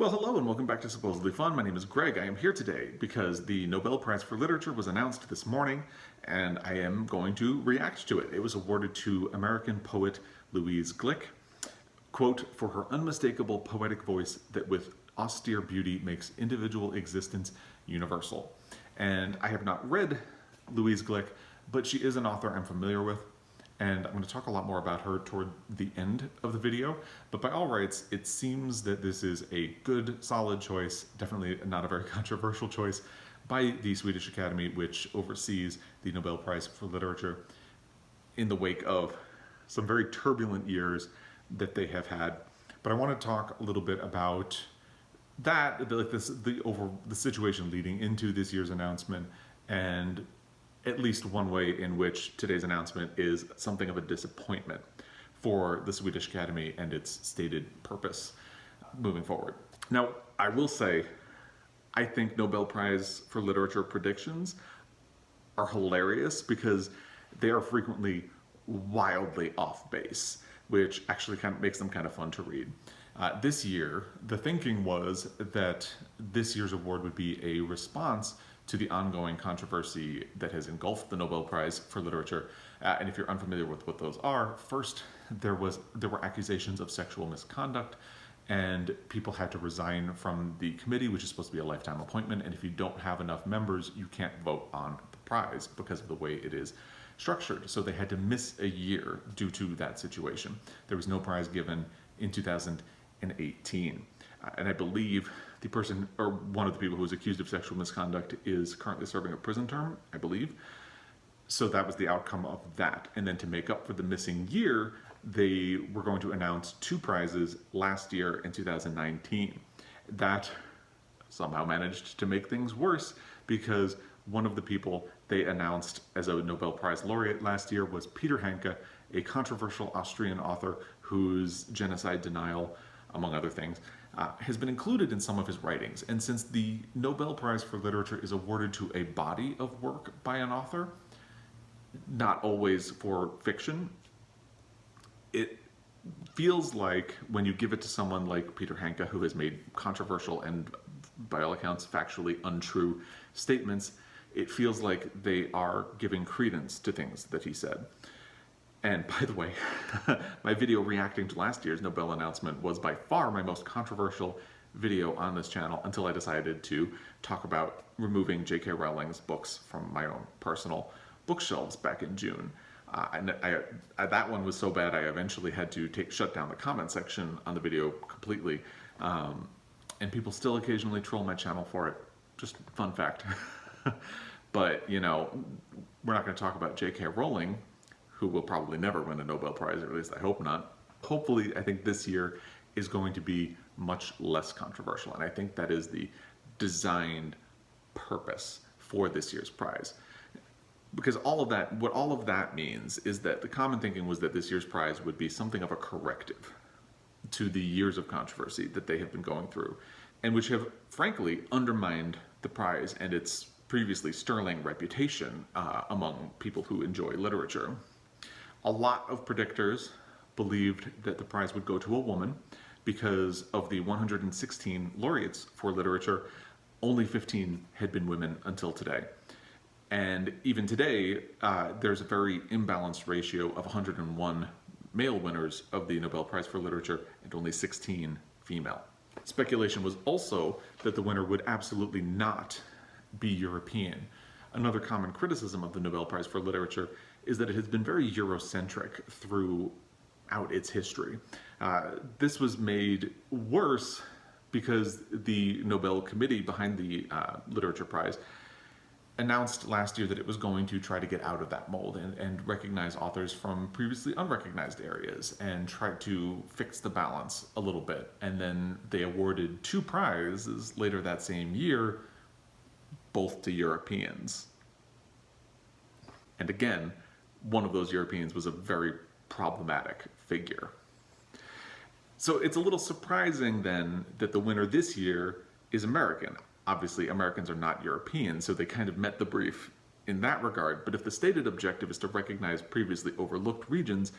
Well, hello and welcome back to Supposedly Fun. My name is Greg. I am here today because the Nobel Prize for Literature was announced this morning, and I am going to react to it. It was awarded to American poet Louise Glick, quote, for her unmistakable poetic voice that with austere beauty makes individual existence universal. And I have not read Louise Glick, but she is an author I'm familiar with. And I'm going to talk a lot more about her toward the end of the video. But by all rights, it seems that this is a good, solid choice, definitely not a very controversial choice, by the Swedish Academy, which oversees the Nobel Prize for Literature in the wake of some very turbulent years that they have had. But I want to talk a little bit about that, the situation leading into this year's announcement, and at least one way in which today's announcement is something of a disappointment for the Swedish Academy and its stated purpose moving forward. Now, I will say, I think Nobel Prize for Literature predictions are hilarious because they are frequently wildly off base, which actually kind of makes them kind of fun to read. This year, the thinking was that this year's award would be a response to the ongoing controversy that has engulfed the Nobel Prize for Literature. And if you're unfamiliar with what those are, first there were accusations of sexual misconduct, and people had to resign from the committee, which is supposed to be a lifetime appointment. And if you don't have enough members, you can't vote on the prize because of the way it is structured. So they had to miss a year due to that situation. There was no prize given in 2018. And I believe the person, or one of the people who was accused of sexual misconduct, is currently serving a prison term, I believe. So that was the outcome of that. And then to make up for the missing year, they were going to announce two prizes last year in 2019. That somehow managed to make things worse because one of the people they announced as a Nobel Prize laureate last year was Peter Handke, a controversial Austrian author whose genocide denial, among other things, has been included in some of his writings. And since the Nobel Prize for Literature is awarded to a body of work by an author, not always for fiction, it feels like when you give it to someone like Peter Handke, who has made controversial and, by all accounts, factually untrue statements, it feels like they are giving credence to things that he said. And by the way, my video reacting to last year's Nobel announcement was by far my most controversial video on this channel until I decided to talk about removing J.K. Rowling's books from my own personal bookshelves back in June. That one was so bad I eventually had to shut down the comment section on the video completely. And people still occasionally troll my channel for it. Just fun fact. But, you know, we're not going to talk about J.K. Rowling, who will probably never win a Nobel Prize, or at least I hope not. Hopefully, I think this year is going to be much less controversial, and I think that is the designed purpose for this year's prize. Because what all of that means is that the common thinking was that this year's prize would be something of a corrective to the years of controversy that they have been going through, and which have, frankly, undermined the prize and its previously sterling reputation among people who enjoy literature. A lot of predictors believed that the prize would go to a woman because of the 116 laureates for literature, only 15 had been women until today. And even today, there's a very imbalanced ratio of 101 male winners of the Nobel Prize for Literature and only 16 female. Speculation was also that the winner would absolutely not be European. Another common criticism of the Nobel Prize for Literature is that it has been very Eurocentric throughout its history. This was made worse because the Nobel Committee behind the Literature Prize announced last year that it was going to try to get out of that mold and recognize authors from previously unrecognized areas and try to fix the balance a little bit. And then they awarded two prizes later that same year, both to Europeans. And again, one of those Europeans was a very problematic figure. So it's a little surprising then that the winner this year is American. Obviously, Americans are not European, so they kind of met the brief in that regard. But if the stated objective is to recognize previously overlooked regions,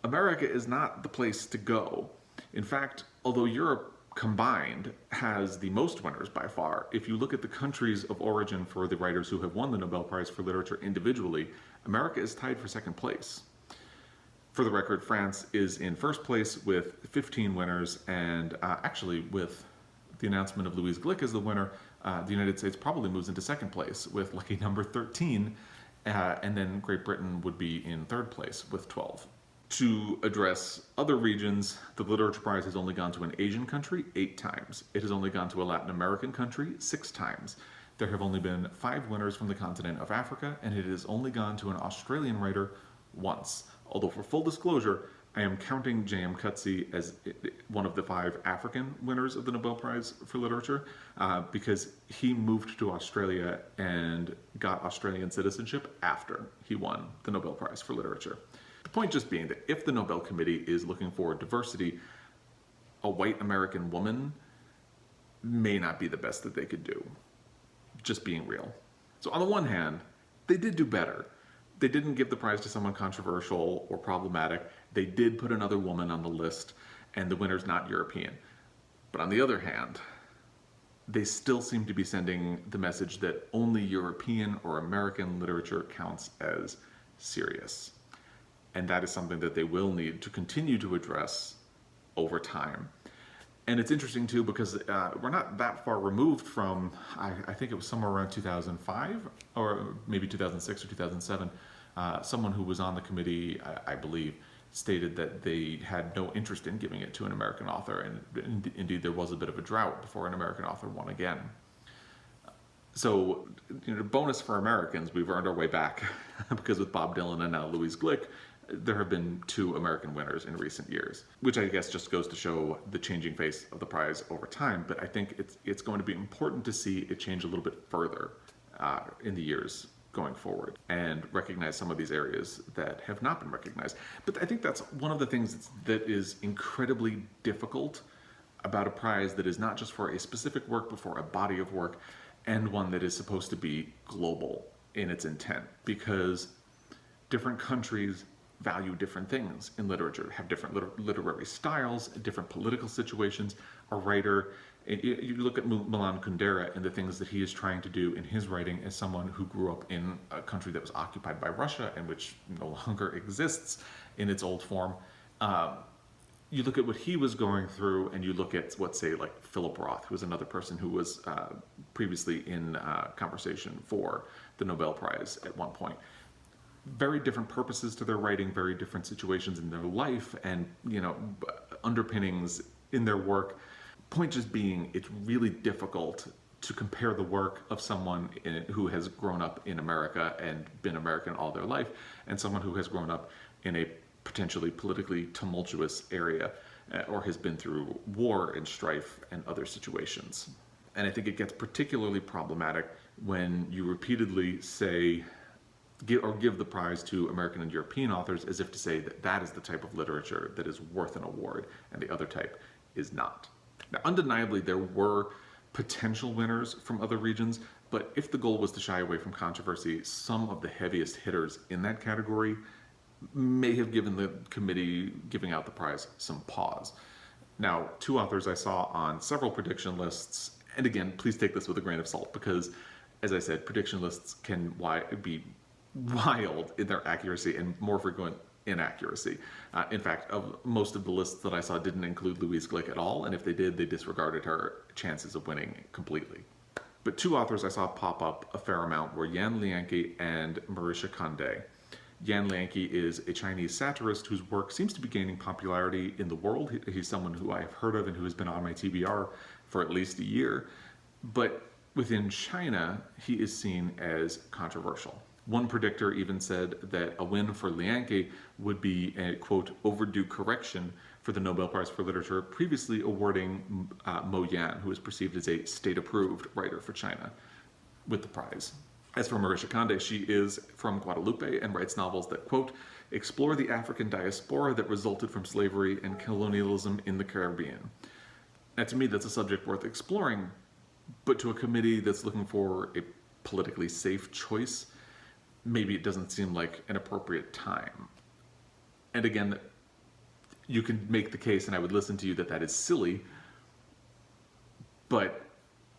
America is not the place to go. In fact, although Europe combined has the most winners by far. If you look at the countries of origin for the writers who have won the Nobel Prize for Literature individually, America is tied for second place. For the record, France is in first place with 15 winners, and actually with the announcement of Louise Glick as the winner, the United States probably moves into second place with lucky number 13, and then Great Britain would be in third place with 12. To address other regions, the Literature Prize has only gone to an Asian country 8 times. It has only gone to a Latin American country 6 times. There have only been 5 winners from the continent of Africa, and it has only gone to an Australian writer once. Although for full disclosure, I am counting J.M. Coetzee as one of the 5 African winners of the Nobel Prize for Literature, because he moved to Australia and got Australian citizenship after he won the Nobel Prize for Literature. The point just being that if the Nobel Committee is looking for diversity, a white American woman may not be the best that they could do. Just being real. So on the one hand, they did do better. They didn't give the prize to someone controversial or problematic. They did put another woman on the list, and the winner's not European. But on the other hand, they still seem to be sending the message that only European or American literature counts as serious. And that is something that they will need to continue to address over time. And it's interesting too, because we're not that far removed from, I think it was somewhere around 2005 or maybe 2006 or 2007, someone who was on the committee, I believe, stated that they had no interest in giving it to an American author, and indeed there was a bit of a drought before an American author won again. So, bonus for Americans, we've earned our way back because with Bob Dylan and now Louise Glick, there have been 2 American winners in recent years, which I guess just goes to show the changing face of the prize over time. But I think it's going to be important to see it change a little bit further in the years going forward and recognize some of these areas that have not been recognized. But I think that's one of the things that is incredibly difficult about a prize that is not just for a specific work, but for a body of work, and one that is supposed to be global in its intent, because different countries value different things in literature, have different literary styles, different political situations. A writer, you look at Milan Kundera and the things that he is trying to do in his writing as someone who grew up in a country that was occupied by Russia and which no longer exists in its old form. You look at what he was going through, and you look at what, say, like Philip Roth, who was another person who was previously in conversation for the Nobel Prize at one point. Very different purposes to their writing, very different situations in their life, and underpinnings in their work. Point just being, it's really difficult to compare the work of someone who has grown up in America and been American all their life, and someone who has grown up in a potentially politically tumultuous area or has been through war and strife and other situations. And I think it gets particularly problematic when you repeatedly say give the prize to American and European authors as if to say that that is the type of literature that is worth an award and the other type is not. Now, undeniably, there were potential winners from other regions, but if the goal was to shy away from controversy, some of the heaviest hitters in that category may have given the committee giving out the prize some pause. Now, 2 authors I saw on several prediction lists, and again, please take this with a grain of salt, because, as I said, prediction lists can be wild in their accuracy and more frequent inaccuracy. In fact, most of the lists that I saw didn't include Louise Glick at all, and if they did, they disregarded her chances of winning completely. But 2 authors I saw pop up a fair amount were Yan Lianqi and Marisha Kande. Yan Lianqi is a Chinese satirist whose work seems to be gaining popularity in the world. He's someone who I have heard of and who has been on my TBR for at least a year. But within China, he is seen as controversial. One predictor even said that a win for Lianqi would be a, quote, overdue correction for the Nobel Prize for Literature, previously awarding Mo Yan, who is perceived as a state-approved writer for China, with the prize. As for Marisha Kande, she is from Guadalupe and writes novels that, quote, explore the African diaspora that resulted from slavery and colonialism in the Caribbean. Now, to me, that's a subject worth exploring, but to a committee that's looking for a politically safe choice, maybe it doesn't seem like an appropriate time. And again, you can make the case, and I would listen to you, that that is silly, But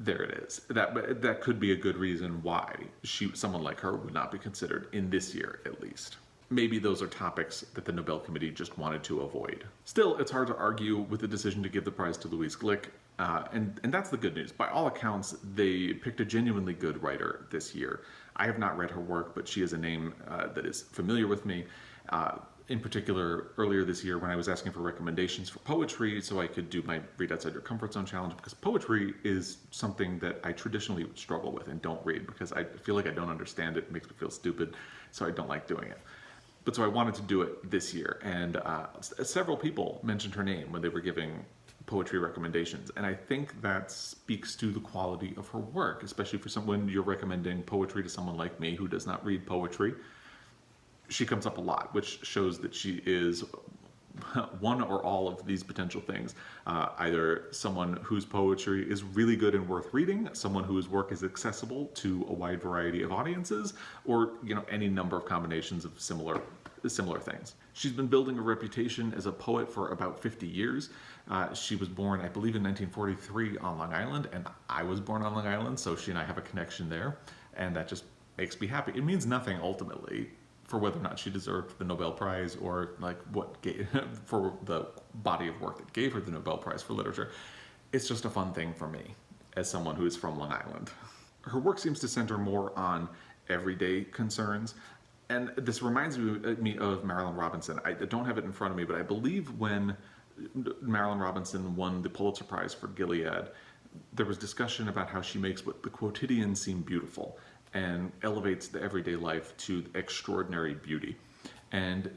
there it is. That could be a good reason why someone like her would not be considered in this year, at least. Maybe those are topics that the Nobel Committee just wanted to avoid. Still, it's hard to argue with the decision to give the prize to Louise Glick, and that's the good news. By all accounts, they picked a genuinely good writer this year. I have not read her work, but she is a name that is familiar with me. In particular, earlier this year when I was asking for recommendations for poetry so I could do my Read Outside Your Comfort Zone challenge, because poetry is something that I traditionally struggle with and don't read because I feel like I don't understand it. It makes me feel stupid, so I don't like doing it. But so I wanted to do it this year, and several people mentioned her name when they were giving poetry recommendations, and I think that speaks to the quality of her work, especially for someone you're recommending poetry to someone like me who does not read poetry. She comes up a lot, which shows that she is one or all of these potential things. Either someone whose poetry is really good and worth reading, someone whose work is accessible to a wide variety of audiences, or any number of combinations of similar things. She's been building a reputation as a poet for about 50 years. She was born, I believe, in 1943 on Long Island, and I was born on Long Island, so she and I have a connection there, and that just makes me happy. It means nothing ultimately for whether or not she deserved the Nobel Prize or for the body of work that gave her the Nobel Prize for Literature. It's just a fun thing for me as someone who is from Long Island. Her work seems to center more on everyday concerns, and this reminds me of Marilynne Robinson. I don't have it in front of me, but I believe when Marilynne Robinson won the Pulitzer Prize for Gilead, there was discussion about how she makes what the quotidian seem beautiful and elevates the everyday life to extraordinary beauty. And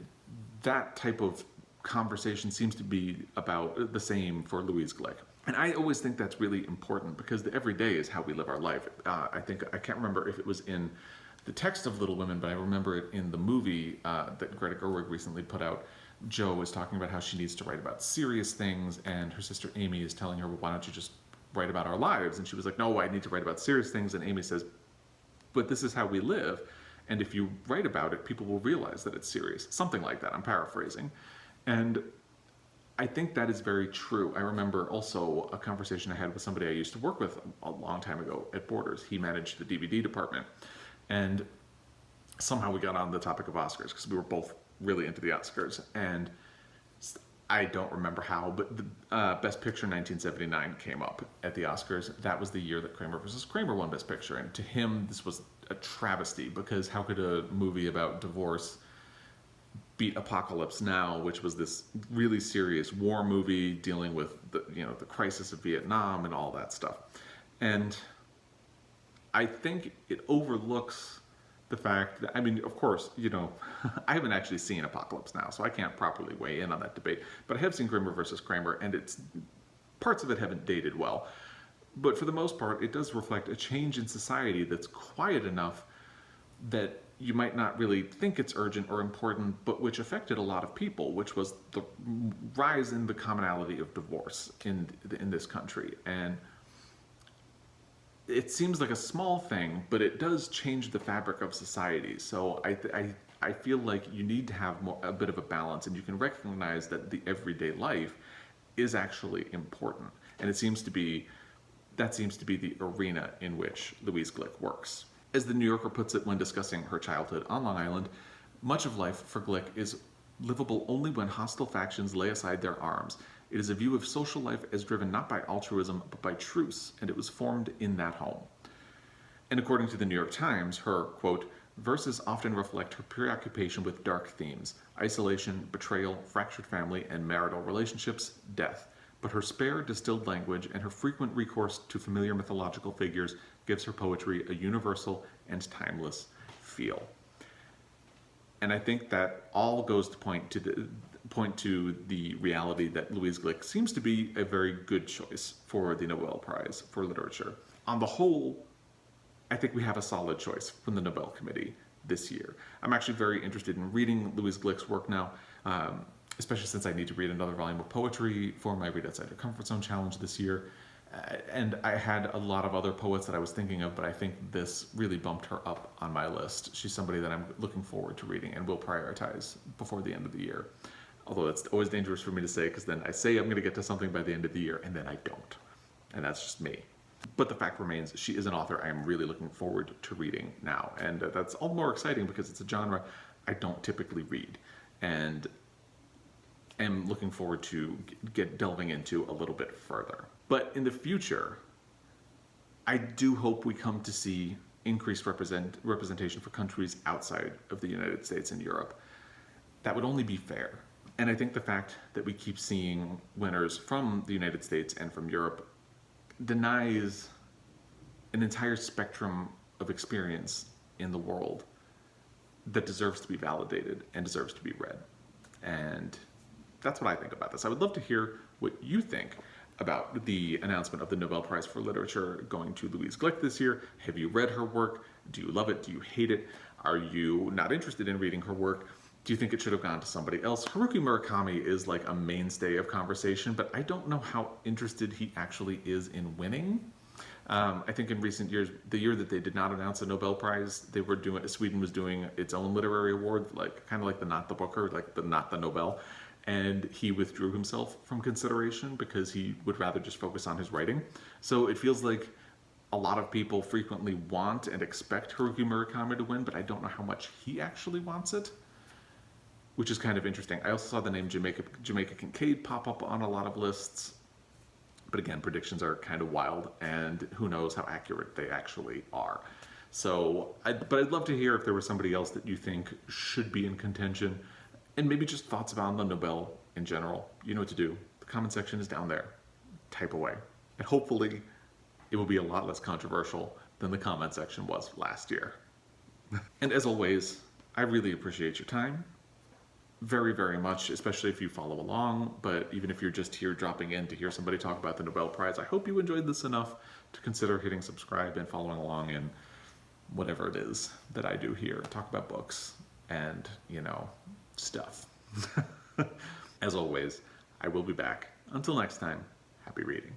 that type of conversation seems to be about the same for Louise Glick. And I always think that's really important because the everyday is how we live our life. I can't remember if it was in the text of Little Women, but I remember it in the movie that Greta Gerwig recently put out. Jo was talking about how she needs to write about serious things, and her sister Amy is telling her, well, why don't you just write about our lives? And she was like, no, I need to write about serious things. And Amy says, but this is how we live, and if you write about it, people will realize that it's serious. Something like that, I'm paraphrasing. And I think that is very true. I remember also a conversation I had with somebody I used to work with a long time ago at Borders. He managed the DVD department, and somehow we got on the topic of Oscars because we were both really into the Oscars, and I don't remember how, but the Best Picture 1979 came up at the Oscars. That was the year that Kramer versus Kramer won Best Picture, and to him this was a travesty because how could a movie about divorce beat Apocalypse Now, which was this really serious war movie dealing with the crisis of Vietnam and all that stuff. And I think it overlooks the fact that, of course, I haven't actually seen Apocalypse Now, so I can't properly weigh in on that debate, but I have seen Kramer versus Kramer, and parts of it haven't dated well. But for the most part, it does reflect a change in society that's quiet enough that you might not really think it's urgent or important, but which affected a lot of people, which was the rise in the commonality of divorce in this country. And it seems like a small thing, but it does change the fabric of society. So I feel like you need to have a bit of a balance, and you can recognize that the everyday life is actually important. And that seems to be the arena in which Louise Glick works. As the New Yorker puts it when discussing her childhood on Long Island, much of life for Glick is livable only when hostile factions lay aside their arms. It is a view of social life as driven not by altruism, but by truce, and it was formed in that home. And according to the New York Times, her, quote, verses often reflect her preoccupation with dark themes: isolation, betrayal, fractured family and marital relationships, death. But her spare, distilled language and her frequent recourse to familiar mythological figures gives her poetry a universal and timeless feel. And I think that all goes to point to the reality that Louise Glick seems to be a very good choice for the Nobel Prize for Literature. On the whole, I think we have a solid choice from the Nobel Committee this year. I'm actually very interested in reading Louise Glick's work now, especially since I need to read another volume of poetry for my Read Outside Your Comfort Zone challenge this year. And I had a lot of other poets that I was thinking of, but I think this really bumped her up on my list. She's somebody that I'm looking forward to reading and will prioritize before the end of the year. Although that's always dangerous for me to say, because then I say I'm going to get to something by the end of the year, and then I don't. and that's just me. But the fact remains, she is an author I am really looking forward to reading now, and that's all the more exciting because it's a genre I don't typically read, and am looking forward to delving into a little bit further. But in the future, I do hope we come to see increased representation for countries outside of the United States and Europe. That would only be fair. And I think the fact that we keep seeing winners from the United States and from Europe denies an entire spectrum of experience in the world that deserves to be validated and deserves to be read. And that's what I think about this. I would love to hear what you think about the announcement of the Nobel Prize for Literature going to Louise Glick this year. Have you read her work? Do you love it? Do you hate it? Are you not interested in reading her work? Do you think it should have gone to somebody else? Haruki Murakami is like a mainstay of conversation, but I don't know how interested he actually is in winning. I think in recent years, the year that they did not announce a Nobel Prize, Sweden was doing its own literary award, kind of like the Not the Booker, like the Not the Nobel. And he withdrew himself from consideration because he would rather just focus on his writing. So it feels like a lot of people frequently want and expect Haruki Murakami to win, but I don't know how much he actually wants it, which is kind of interesting. I also saw the name Jamaica Kincaid pop up on a lot of lists, but again, predictions are kind of wild, and who knows how accurate they actually are. So, but I'd love to hear if there was somebody else that you think should be in contention, and maybe just thoughts about the Nobel in general. You know what to do. The comment section is down there. Type away. And hopefully it will be a lot less controversial than the comment section was last year. And as always, I really appreciate your time. Very, very much, especially if you follow along. But even if you're just here dropping in to hear somebody talk about the Nobel Prize, I hope you enjoyed this enough to consider hitting subscribe and following along in whatever it is that I do here. Talk about books and, stuff. As always, I will be back. Until next time, happy reading.